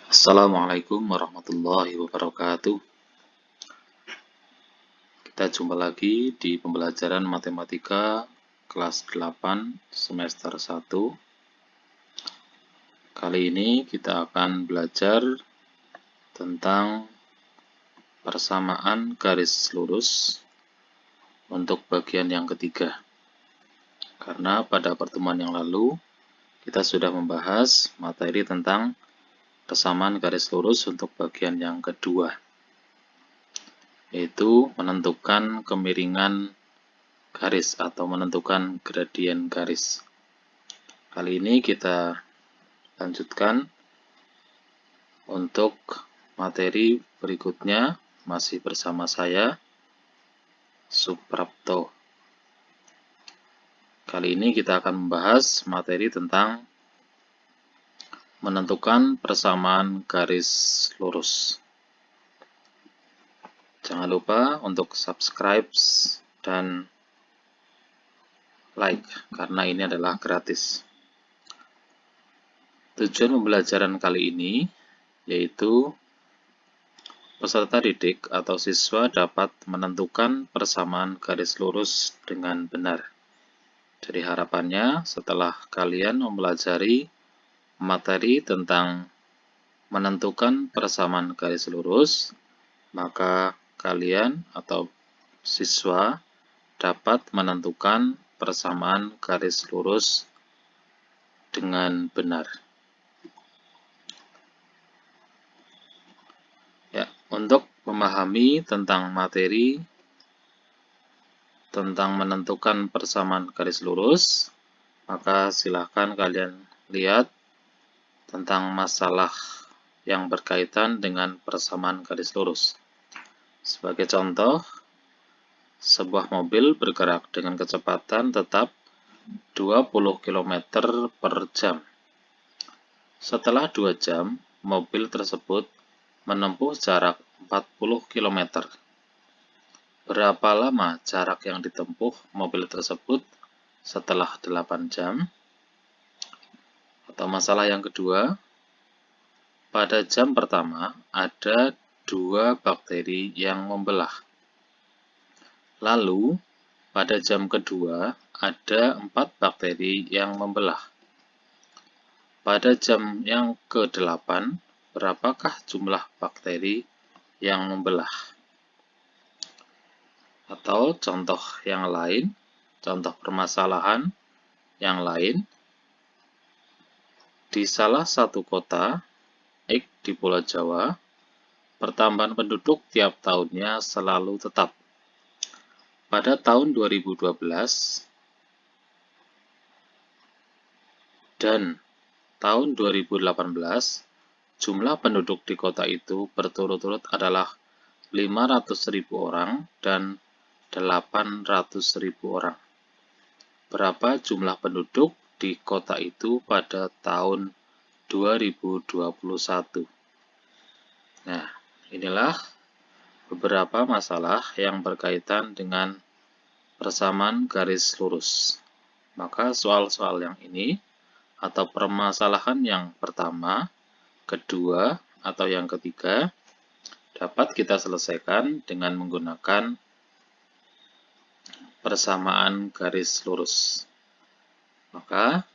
Assalamualaikum warahmatullahi wabarakatuh. Kita jumpa lagi di pembelajaran matematika kelas 8 semester 1. Kali ini kita akan belajar tentang persamaan garis lurus untuk bagian yang ketiga. Karena pada pertemuan yang lalu kita sudah membahas materi tentang persamaan garis lurus untuk bagian yang kedua, yaitu menentukan kemiringan garis atau menentukan gradien garis. Kali ini kita lanjutkan untuk materi berikutnya, masih bersama saya, Suprapto. Kali ini kita akan membahas materi tentang menentukan persamaan garis lurus. Jangan lupa untuk subscribe dan like, karena ini adalah gratis. Tujuan pembelajaran kali ini yaitu peserta didik atau siswa dapat menentukan persamaan garis lurus dengan benar. Jadi harapannya setelah kalian mempelajari materi tentang menentukan persamaan garis lurus, maka kalian atau siswa dapat menentukan persamaan garis lurus dengan benar. Ya, untuk memahami tentang materi tentang menentukan persamaan garis lurus, maka silahkan kalian lihat tentang masalah yang berkaitan dengan persamaan garis lurus. Sebagai contoh, sebuah mobil bergerak dengan kecepatan tetap 20 km per jam. Setelah 2 jam, mobil tersebut menempuh jarak 40 km. Berapa lama jarak yang ditempuh mobil tersebut setelah 8 jam? Atau masalah yang kedua, pada jam pertama ada 2 bakteri yang membelah. Lalu, pada jam kedua ada 4 bakteri yang membelah. Pada jam yang ke-8, berapakah jumlah bakteri yang membelah? Atau contoh yang lain, contoh permasalahan yang lain, di salah satu kota, X di Pulau Jawa, pertambahan penduduk tiap tahunnya selalu tetap. Pada tahun 2012 dan tahun 2018, jumlah penduduk di kota itu berturut-turut adalah 500.000 orang dan 800.000 orang. Berapa jumlah penduduk di kota itu pada tahun 2021? Nah, inilah beberapa masalah yang berkaitan dengan persamaan garis lurus. Maka soal-soal yang ini atau permasalahan yang pertama, kedua, atau yang ketiga dapat kita selesaikan dengan menggunakan persamaan garis lurus. Maka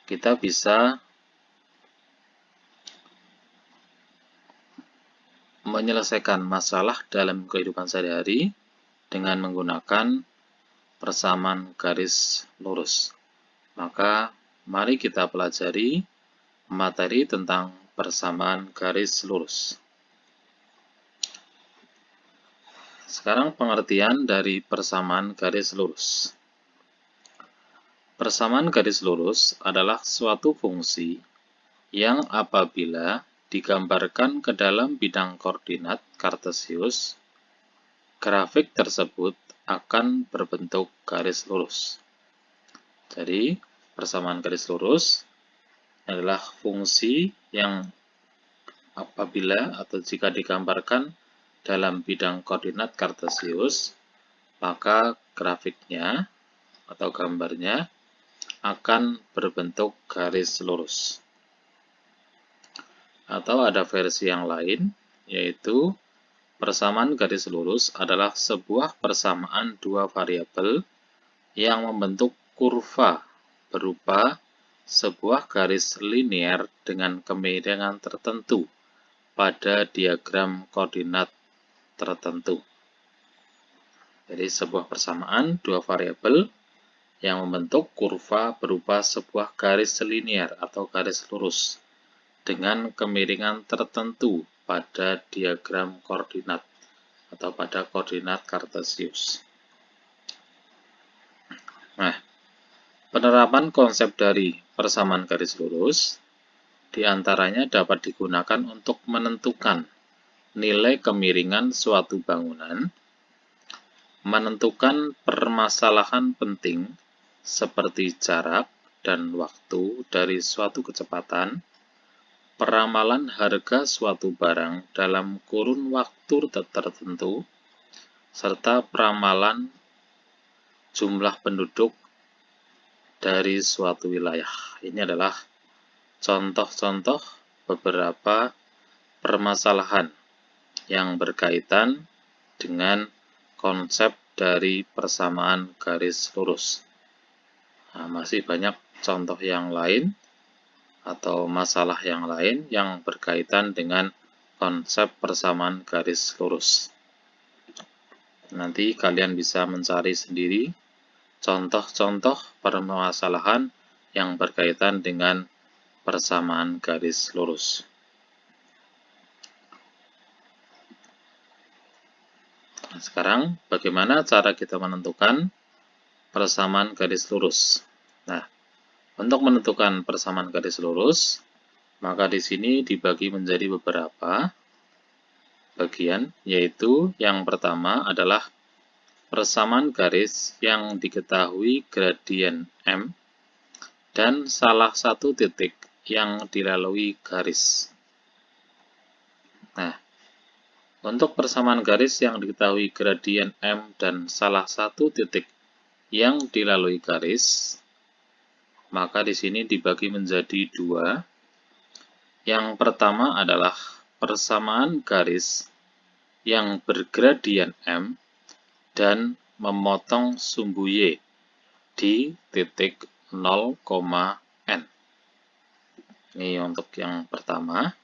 kita bisa menyelesaikan masalah dalam kehidupan sehari-hari dengan menggunakan persamaan garis lurus. Maka mari kita pelajari materi tentang persamaan garis lurus. Sekarang pengertian dari persamaan garis lurus. Persamaan garis lurus adalah suatu fungsi yang apabila digambarkan ke dalam bidang koordinat Kartesius, grafik tersebut akan berbentuk garis lurus. Jadi, persamaan garis lurus adalah fungsi yang apabila atau jika digambarkan dalam bidang koordinat Kartesius, maka grafiknya atau gambarnya akan berbentuk garis lurus. Atau ada versi yang lain, yaitu persamaan garis lurus adalah sebuah persamaan dua variabel yang membentuk kurva berupa sebuah garis linear dengan kemiringan tertentu pada diagram koordinat tertentu. Jadi sebuah persamaan dua variabel yang membentuk kurva berupa sebuah garis linear atau garis lurus dengan kemiringan tertentu pada diagram koordinat atau pada koordinat kartesius. Nah, penerapan konsep dari persamaan garis lurus diantaranya dapat digunakan untuk menentukan nilai kemiringan suatu bangunan, menentukan permasalahan penting seperti jarak dan waktu dari suatu kecepatan, peramalan harga suatu barang dalam kurun waktu tertentu, serta peramalan jumlah penduduk dari suatu wilayah. Ini adalah contoh-contoh beberapa permasalahan yang berkaitan dengan konsep dari persamaan garis lurus. Nah, masih banyak contoh yang lain atau masalah yang lain yang berkaitan dengan konsep persamaan garis lurus. Nanti kalian bisa mencari sendiri contoh-contoh permasalahan yang berkaitan dengan persamaan garis lurus. Nah, sekarang bagaimana cara kita menentukan persamaan garis lurus? Nah, untuk menentukan persamaan garis lurus, maka di sini dibagi menjadi beberapa bagian, yaitu yang pertama adalah persamaan garis yang diketahui gradien M dan salah satu titik yang dilalui garis. Nah, untuk persamaan garis yang diketahui gradien M dan salah satu titik yang dilalui garis, maka di sini dibagi menjadi dua. Yang pertama adalah persamaan garis yang bergradien M dan memotong sumbu Y di titik 0, N. Ini untuk yang pertama.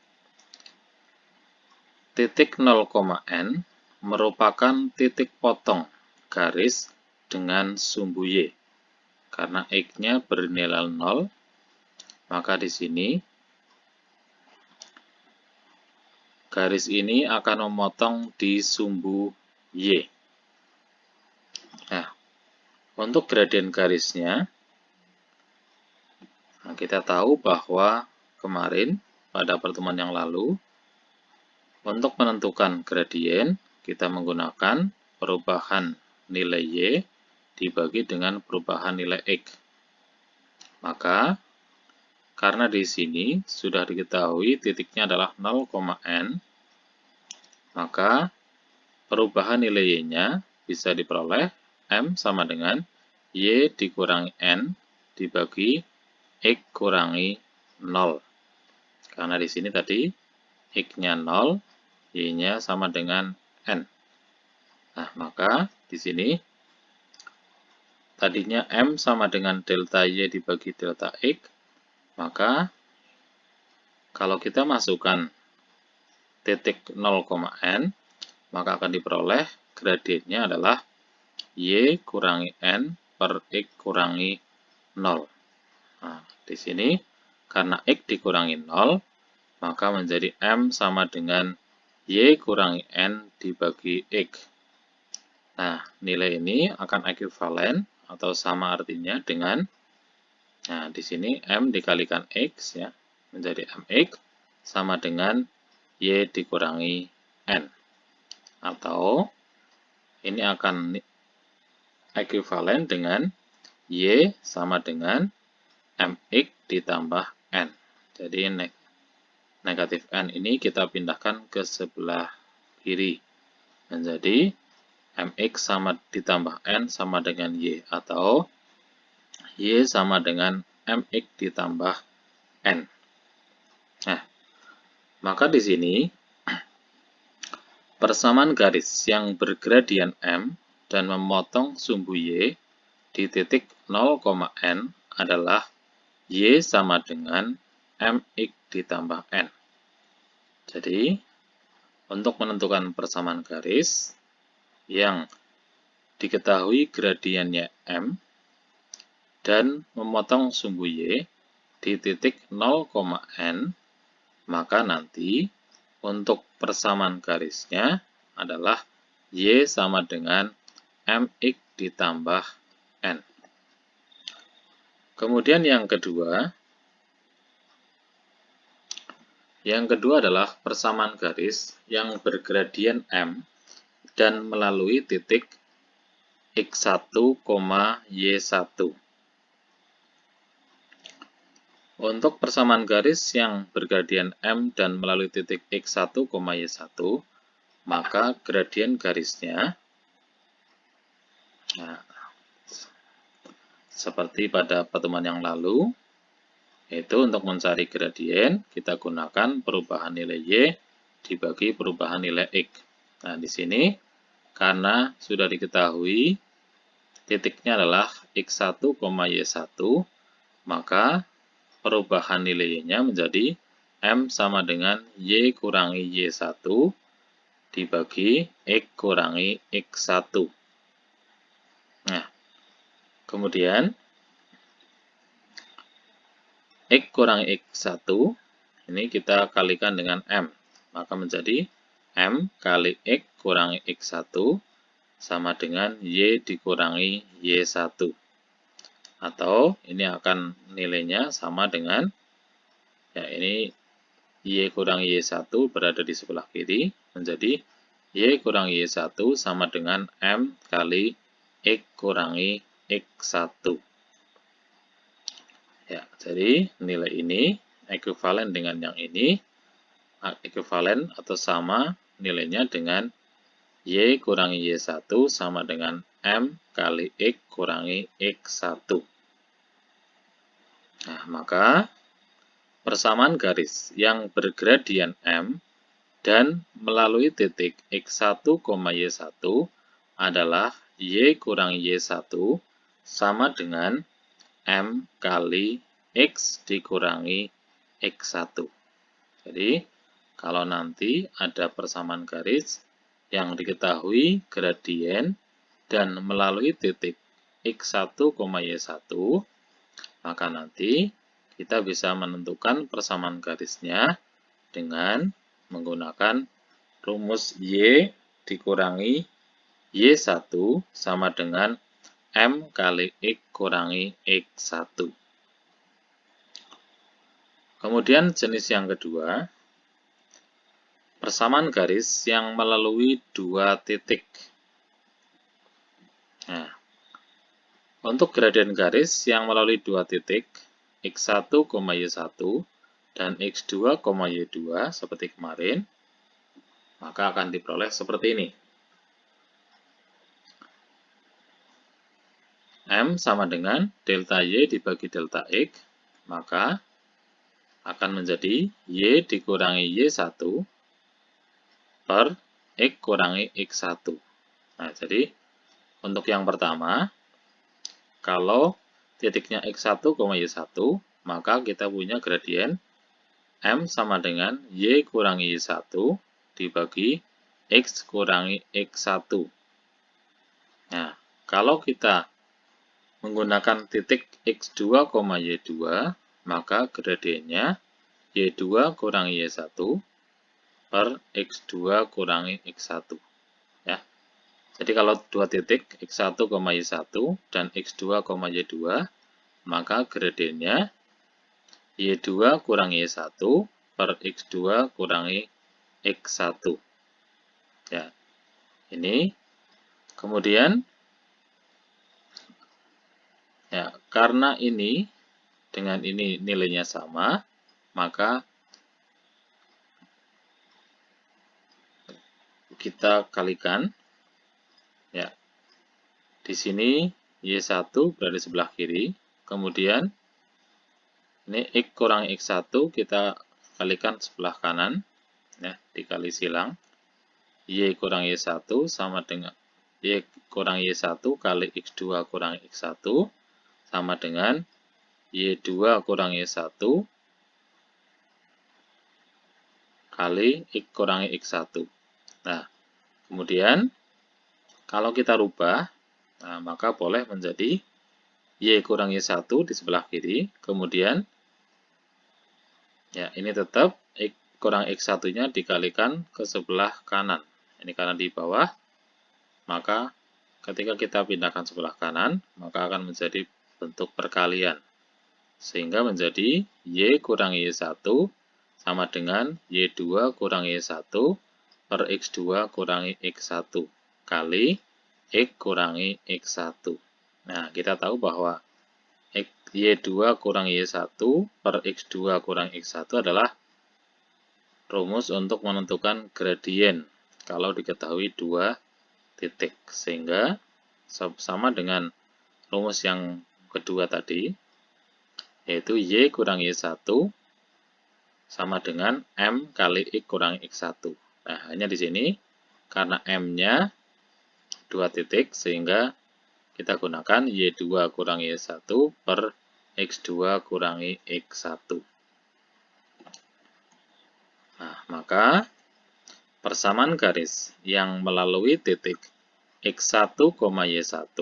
Titik 0, N merupakan titik potong garis dengan sumbu Y. Karena X-nya bernilai 0, maka di sini garis ini akan memotong di sumbu Y. Nah, untuk gradien garisnya, kita tahu bahwa kemarin pada pertemuan yang lalu, untuk menentukan gradien, kita menggunakan perubahan nilai Y dibagi dengan perubahan nilai X. Maka, karena di sini sudah diketahui titiknya adalah 0, N, maka perubahan nilai Y-nya bisa diperoleh M sama dengan Y dikurangi N dibagi X kurangi 0. Karena di sini tadi X-nya 0, Y-nya sama dengan N. Nah, maka di sini tadinya M sama dengan delta Y dibagi delta X, maka kalau kita masukkan titik 0, N, maka akan diperoleh gradiennya adalah Y kurangi N per X kurangi 0. Nah, di sini karena X dikurangi 0, maka menjadi M sama dengan Y kurangi N dibagi X. Nah, nilai ini akan ekuivalen atau sama artinya dengan, nah di sini M dikalikan X ya, menjadi MX sama dengan Y dikurangi N. Atau ini akan ekuivalen dengan Y sama dengan MX ditambah N. Jadi negatif N ini kita pindahkan ke sebelah kiri. Menjadi MX sama ditambah N sama dengan Y. Atau Y sama dengan MX ditambah N. Nah, maka di sini persamaan garis yang bergradian M dan memotong sumbu Y di titik 0,N adalah Y sama dengan MX ditambah N. Jadi, untuk menentukan persamaan garis yang diketahui gradiennya M dan memotong sumbu Y di titik 0,N, maka nanti untuk persamaan garisnya adalah Y sama dengan MX ditambah N. Kemudian yang kedua adalah persamaan garis yang bergradien M dan melalui titik X1, Y1. Untuk persamaan garis yang bergradian M dan melalui titik X1, Y1, maka gradien garisnya, nah, seperti pada pertemuan yang lalu, yaitu untuk mencari gradien, kita gunakan perubahan nilai Y dibagi perubahan nilai X. Nah, di sini, karena sudah diketahui titiknya adalah X1, Y1, maka perubahan nilainya menjadi M sama dengan Y kurangi Y1 dibagi X kurangi X1. Nah, kemudian X kurangi X1 ini kita kalikan dengan M, maka menjadi M kali X kurangi X1 sama dengan Y dikurangi Y1. Atau ini akan nilainya sama dengan, ya ini Y kurangi Y1 berada di sebelah kiri, menjadi Y kurangi Y1 sama dengan M kali X kurangi X1. Ya, jadi nilai ini ekuivalen dengan yang ini, ekuivalen atau sama nilainya dengan Y kurangi Y1 sama dengan M kali X kurangi X1. Nah, maka persamaan garis yang bergradian M dan melalui titik X1, Y1 adalah Y kurangi Y1 sama dengan M kali X dikurangi X1. Jadi, kalau nanti ada persamaan garis yang diketahui gradien dan melalui titik X1, Y1, maka nanti kita bisa menentukan persamaan garisnya dengan menggunakan rumus Y dikurangi Y1 sama dengan M kali X kurangi X1. Kemudian jenis yang kedua, persamaan garis yang melalui dua titik. Nah, untuk gradien garis yang melalui dua titik, X1, Y1 dan X2, Y2 seperti kemarin, maka akan diperoleh seperti ini. M sama dengan delta Y dibagi delta X, maka akan menjadi Y dikurangi Y1 per X kurangi X1. Nah, jadi untuk yang pertama, kalau titiknya X1, Y1, maka kita punya gradien M sama dengan Y kurangi Y1 dibagi X kurangi X1. Nah, kalau kita menggunakan titik X2, Y2, maka gradiennya Y2 kurangi Y1 per X2 kurangi X1. Ya. Jadi kalau dua titik X1, Y1 dan X2, Y2, maka gradiennya Y2 kurangi Y1 per X2 kurangi X1. Ya. Ini. Kemudian, ya, karena ini dengan ini nilainya sama, maka kita kalikan. Ya. Di sini Y1 berada di sebelah kiri, Kemudian ini X kurang X1 kita kalikan sebelah kanan, ya, dikali silang. Y kurang Y1 sama dengan Y kurang Y1 kali X2 kurang X1 sama dengan Y2 kurang Y1 kali X kurang X1. Nah, kemudian kalau kita rubah, nah, maka boleh menjadi Y kurang Y1 di sebelah kiri, kemudian ya, ini tetap X kurang X1-nya dikalikan ke sebelah kanan. Ini karena di bawah, maka ketika kita pindahkan sebelah kanan, maka akan menjadi bentuk perkalian. Sehingga menjadi Y kurang Y1 sama dengan Y2 kurang Y1 per X2 kurangi X1 kali X kurangi X1. Nah, kita tahu bahwa Y2 kurang Y1 per X2 kurang X1 adalah rumus untuk menentukan gradien kalau diketahui dua titik. Sehingga sama dengan rumus yang kedua tadi, yaitu Y kurang Y1 sama dengan M kali X kurang X1. Nah, hanya di sini karena M-nya dua titik, sehingga kita gunakan Y2 kurang Y1 per X2 kurangi X1. Nah, maka persamaan garis yang melalui titik X1, Y1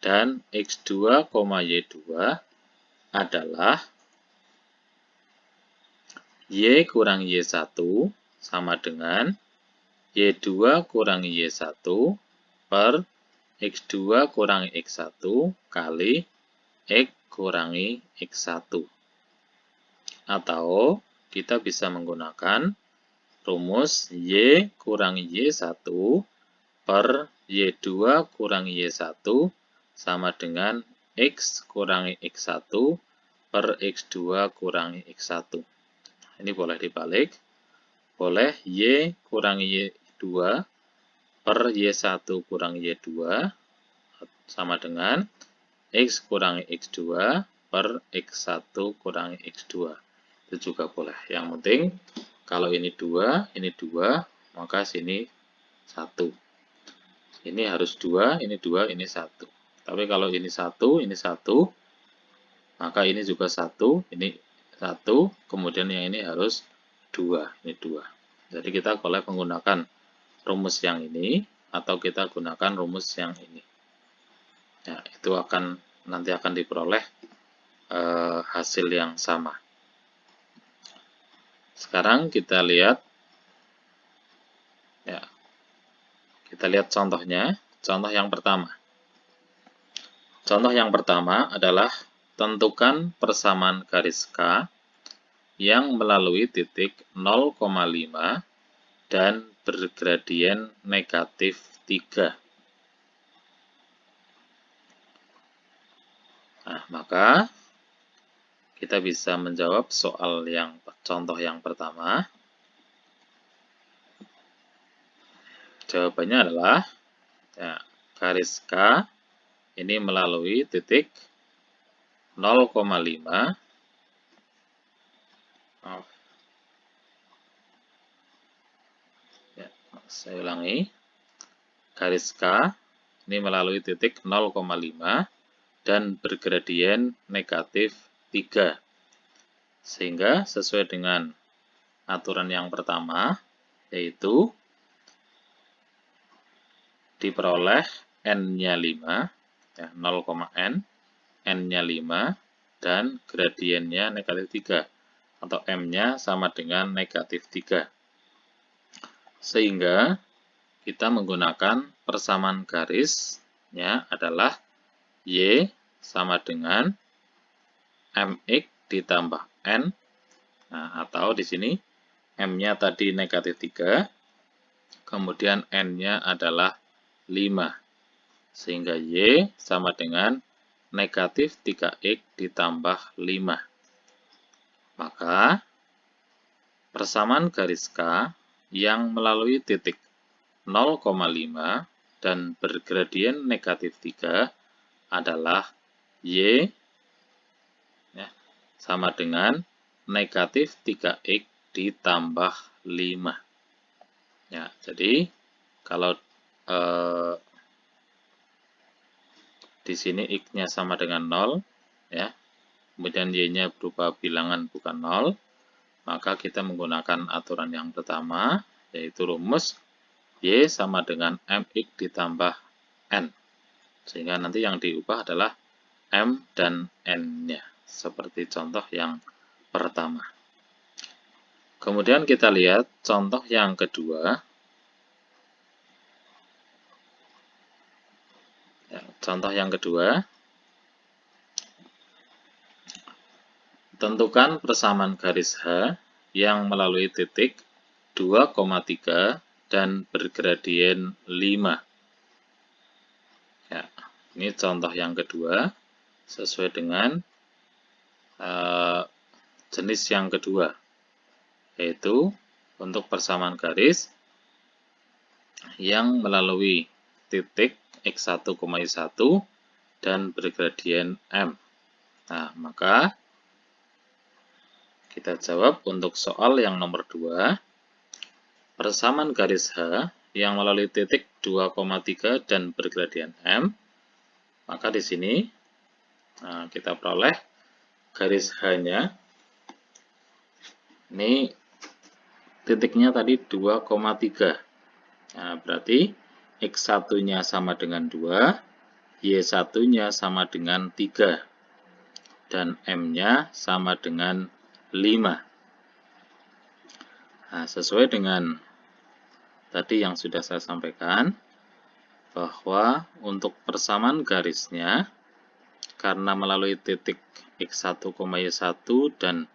dan X2, Y2 adalah Y kurang Y1 sama dengan Y2 kurang Y1 per X2 kurangi X1 kali X kurangi X1. Atau kita bisa menggunakan rumus Y kurangi Y1 per Y2 kurangi Y1 sama dengan X kurangi X1 per X2 kurangi X1. Ini boleh dibalik. Boleh Y kurangi Y2 per Y1 kurangi Y2 sama dengan X kurangi X2 per X1 kurangi X2. Itu juga boleh. Yang penting, kalau ini 2, maka sini 1. Ini harus 2, ini 1. Tapi kalau ini 1, maka ini juga 1, ini 1, kemudian yang ini harus 2, ini 2. Jadi kita boleh menggunakan rumus yang ini, atau kita gunakan rumus yang ini. Ya, itu nanti akan diperoleh hasil yang sama. Sekarang kita lihat, ya, kita lihat contohnya. Contoh yang pertama. Contoh yang pertama adalah tentukan persamaan garis K yang melalui titik 0,5 dan bergradien negatif 3. Nah, maka kita bisa menjawab contoh yang pertama. Jawabannya adalah ya, garis K ini melalui titik 0,5. Ya, saya ulangi. Garis K ini melalui titik 0,5 dan bergradien negatif 3. Sehingga sesuai dengan aturan yang pertama, yaitu diperoleh N-nya 5, ya, 0,N, N-nya 5, dan gradiennya negatif 3, atau M-nya sama dengan negatif 3. Sehingga kita menggunakan persamaan garisnya adalah Y sama dengan MX ditambah N, nah, atau di sini M-nya tadi negatif 3, kemudian N-nya adalah 5. Sehingga Y sama dengan negatif 3X ditambah 5. Maka persamaan garis K yang melalui titik 0,5 dan bergradien negatif 3 adalah Y sama dengan negatif 3X ditambah 5. Ya, jadi kalau di sini X-nya sama dengan 0, ya, kemudian Y-nya berupa bilangan bukan 0, maka kita menggunakan aturan yang pertama, yaitu rumus Y sama dengan MX ditambah N. Sehingga nanti yang diubah adalah M dan N-nya, seperti contoh yang pertama. Kemudian kita lihat contoh yang kedua. Ya, contoh yang kedua, tentukan persamaan garis H yang melalui titik 2,3 dan bergradien 5. Ya, ini contoh yang kedua, sesuai dengan jenis yang kedua, yaitu untuk persamaan garis yang melalui titik X1,1 dan bergradien M. Nah, maka kita jawab untuk soal yang nomor 2, persamaan garis H yang melalui titik 2,3 dan bergradien M. Maka di sini kita peroleh garis H-nya. Ini titiknya tadi 2,3. Nah, berarti X1-nya sama dengan 2, Y1-nya sama dengan 3, dan M-nya sama dengan 5. Nah, sesuai dengan tadi yang sudah saya sampaikan, bahwa untuk persamaan garisnya, karena melalui titik X1,Y1 dan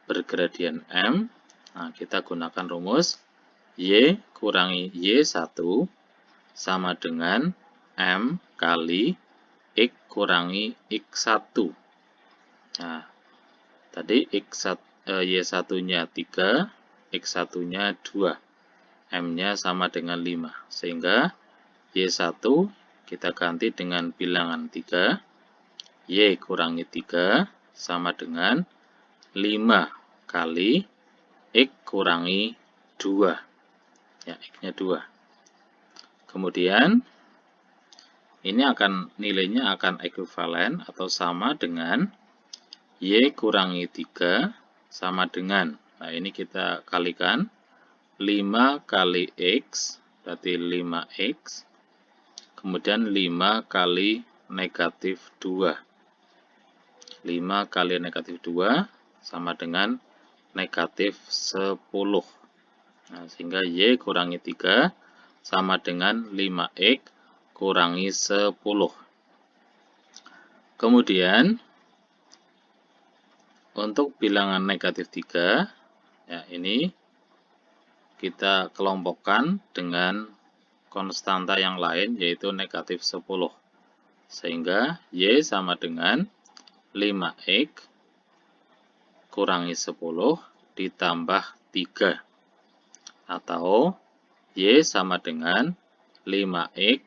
bergradien M, nah kita gunakan rumus Y kurangi Y1 sama dengan M kali X kurangi X1. Nah, tadi Y1-nya 3, X1-nya 2. M-nya sama dengan 5. Sehingga Y1 kita ganti dengan bilangan 3. Y kurangi 3 sama dengan 5 kali X kurangi 2. Ya, X-nya 2. Kemudian ini nilainya akan ekuivalen atau sama dengan Y kurangi 3 sama dengan, nah ini kita kalikan, 5 kali X, berarti 5X, kemudian 5 kali negatif 2. 5 kali negatif 2 sama dengan negatif 10. Nah, sehingga Y kurangi 3 sama dengan 5X kurangi 10. Kemudian untuk bilangan negatif 3, ya ini kita kelompokkan dengan konstanta yang lain, yaitu negatif 10. Sehingga Y sama dengan 5X kurangi 10 ditambah 3. Atau Y sama dengan 5X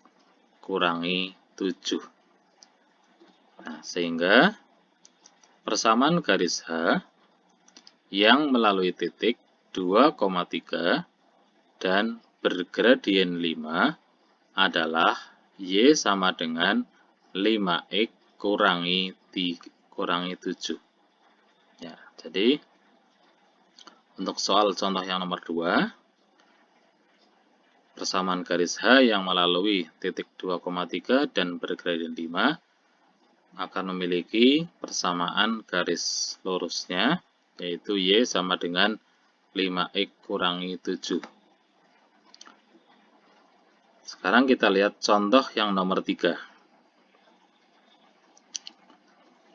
kurangi 7. Nah, sehingga persamaan garis H yang melalui titik 2,3 dan bergradien 5 adalah Y sama dengan 5X kurangi 7. Ya, jadi untuk soal contoh yang nomor 2, persamaan garis H yang melalui titik 2,3 dan bergradien 5 akan memiliki persamaan garis lurusnya, yaitu Y sama dengan 5X kurangi 7. Sekarang kita lihat contoh yang nomor 3.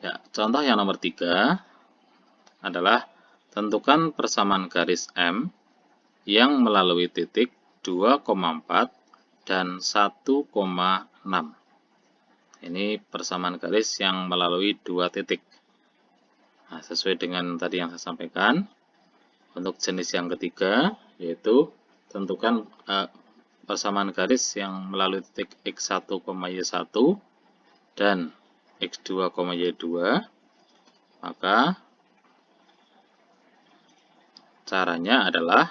Ya, contoh yang nomor 3 adalah tentukan persamaan garis M yang melalui titik 2,4 dan 1,6. Ini persamaan garis yang melalui dua titik. Nah, sesuai dengan tadi yang saya sampaikan, untuk jenis yang ketiga, yaitu tentukan persamaan garis yang melalui titik X1,Y1 dan X2,Y2, maka Caranya adalah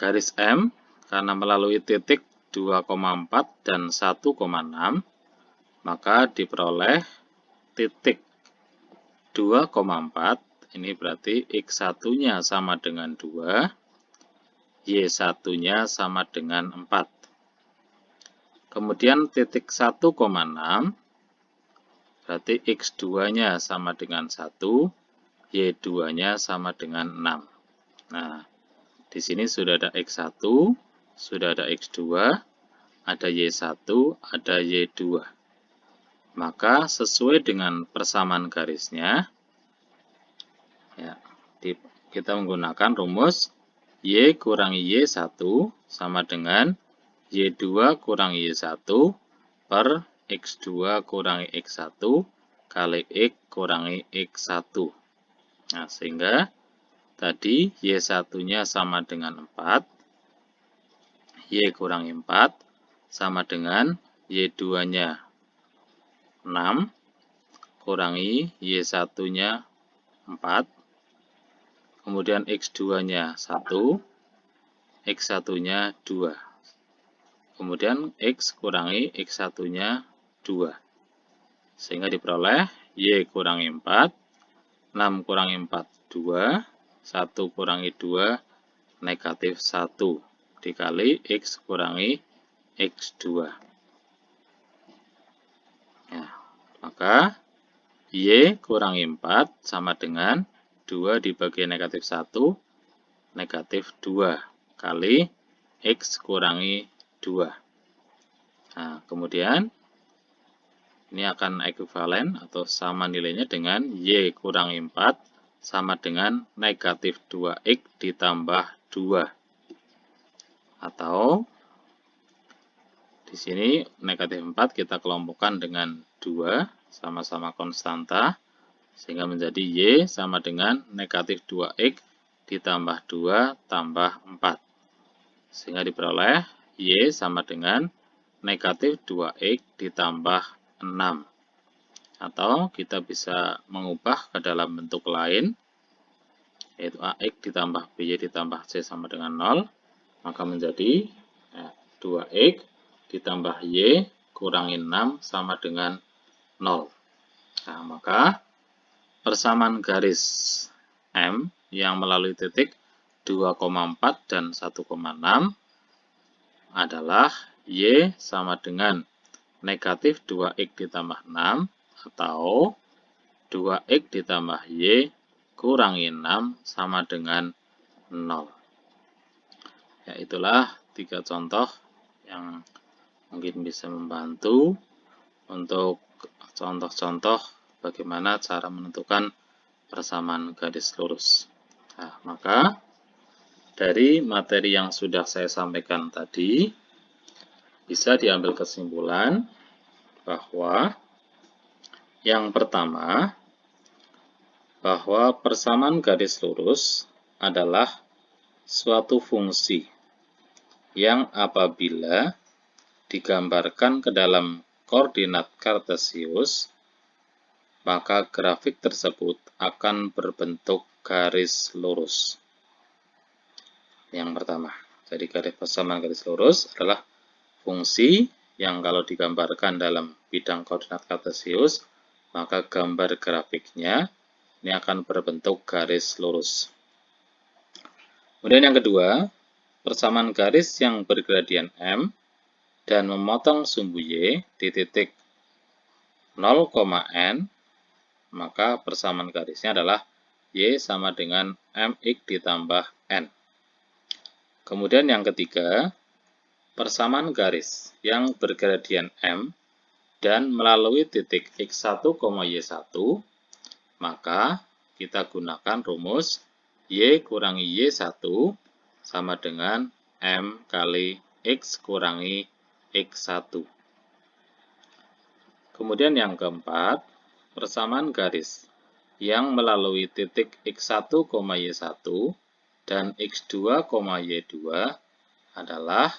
garis M karena melalui titik 2,4 dan 1,6, maka diperoleh titik 2,4, ini berarti X1-nya sama dengan 2, Y1-nya sama dengan 4. Kemudian titik 1,6, berarti X2-nya sama dengan 1, Y2-nya sama dengan 6. Nah, di sini sudah ada X1, sudah ada X2, ada Y1, ada Y2. Maka sesuai dengan persamaan garisnya, kita menggunakan rumus Y kurangi Y1 sama dengan Y2 kurangi Y1 per X2 kurangi X1 kali X kurangi X1. Nah, sehingga tadi Y1-nya sama dengan 4, Y kurangi 4 sama dengan Y2-nya 6, kurangi Y1-nya 4, kemudian X2-nya 1, X1-nya 2. Kemudian X kurangi X1-nya 2. Sehingga diperoleh Y kurangi 4, 6 kurangi 4, 2, 1 kurangi 2, negatif 1, dikali X kurangi X2. Ya, maka Y kurangi 4 sama dengan 2 dibagi negatif 1, negatif 2, kali X kurangi 2. Nah, kemudian ini akan ekuivalen atau sama nilainya dengan Y kurangi 4 sama dengan negatif 2X ditambah 2. Atau di sini negatif 4 kita kelompokkan dengan 2, sama-sama konstanta, sehingga menjadi Y sama dengan negatif 2X ditambah 2 tambah 4. Sehingga diperoleh Y sama dengan negatif 2X ditambah 6. Atau kita bisa mengubah ke dalam bentuk lain, yaitu AX ditambah BY ditambah C sama dengan 0. Maka menjadi 2X ditambah Y kurangi 6 sama dengan 0. Nah, maka persamaan garis M yang melalui titik 2,4 dan 1,6 adalah Y sama dengan negatif 2X ditambah 6 atau 2X ditambah Y kurangi 6 sama dengan 0. Ya, itulah 3 contoh yang mungkin bisa membantu untuk contoh-contoh bagaimana cara menentukan persamaan garis lurus. Nah, maka dari materi yang sudah saya sampaikan tadi, bisa diambil kesimpulan bahwa yang pertama, bahwa persamaan garis lurus adalah suatu fungsi yang apabila digambarkan ke dalam koordinat kartesius, maka grafik tersebut akan berbentuk garis lurus. Yang pertama, jadi persamaan garis lurus adalah fungsi yang kalau digambarkan dalam bidang koordinat kartesius, maka gambar grafiknya ini akan berbentuk garis lurus. Kemudian yang kedua, persamaan garis yang bergradian M dan memotong sumbu Y di titik 0,n, maka persamaan garisnya adalah Y sama dengan MX ditambah N. Kemudian yang ketiga, persamaan garis yang bergradian M dan melalui titik X1, Y1, maka kita gunakan rumus Y kurangi Y1 sama dengan M kali X kurangi X1. Kemudian yang keempat, persamaan garis yang melalui titik X1, Y1 dan X2, Y2 adalah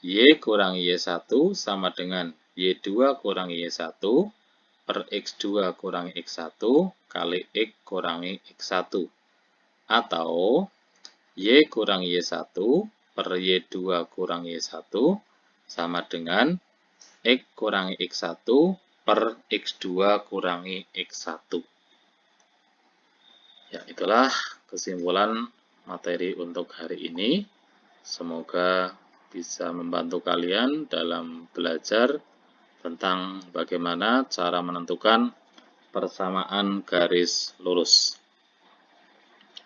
Y kurangi Y1 sama dengan Y2 kurangi Y1 per X2 kurangi X1 kali X kurangi X1. Atau Y kurang Y1 per Y2 kurang Y1 sama dengan X kurangi X1 per X2 kurangi X1. Ya, itulah kesimpulan materi untuk hari ini. Semoga bisa membantu kalian dalam belajar tentang bagaimana cara menentukan persamaan garis lurus.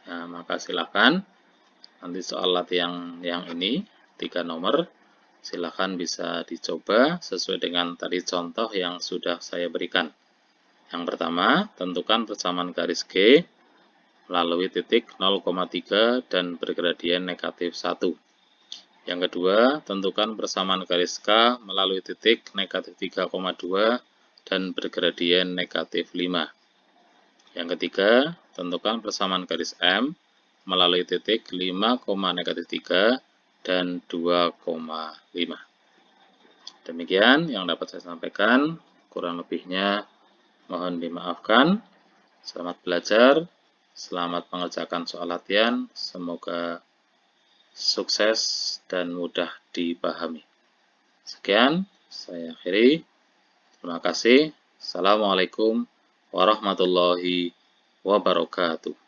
Nah, maka silakan nanti soal latihan yang ini 3 nomor silakan bisa dicoba sesuai dengan tadi contoh yang sudah saya berikan. Yang pertama, tentukan persamaan garis G melalui titik 0,3 dan bergradien negatif 1. Yang kedua, tentukan persamaan garis K melalui titik negatif 3,2 dan bergradien negatif 5. Yang ketiga, tentukan persamaan garis M melalui titik 5,-3 dan 2,5. Demikian yang dapat saya sampaikan, kurang lebihnya mohon dimaafkan. Selamat belajar, selamat mengerjakan soal latihan, semoga sukses dan mudah dipahami. Sekian, saya akhiri. Terima kasih. Assalamualaikum warahmatullahi wabarakatuh.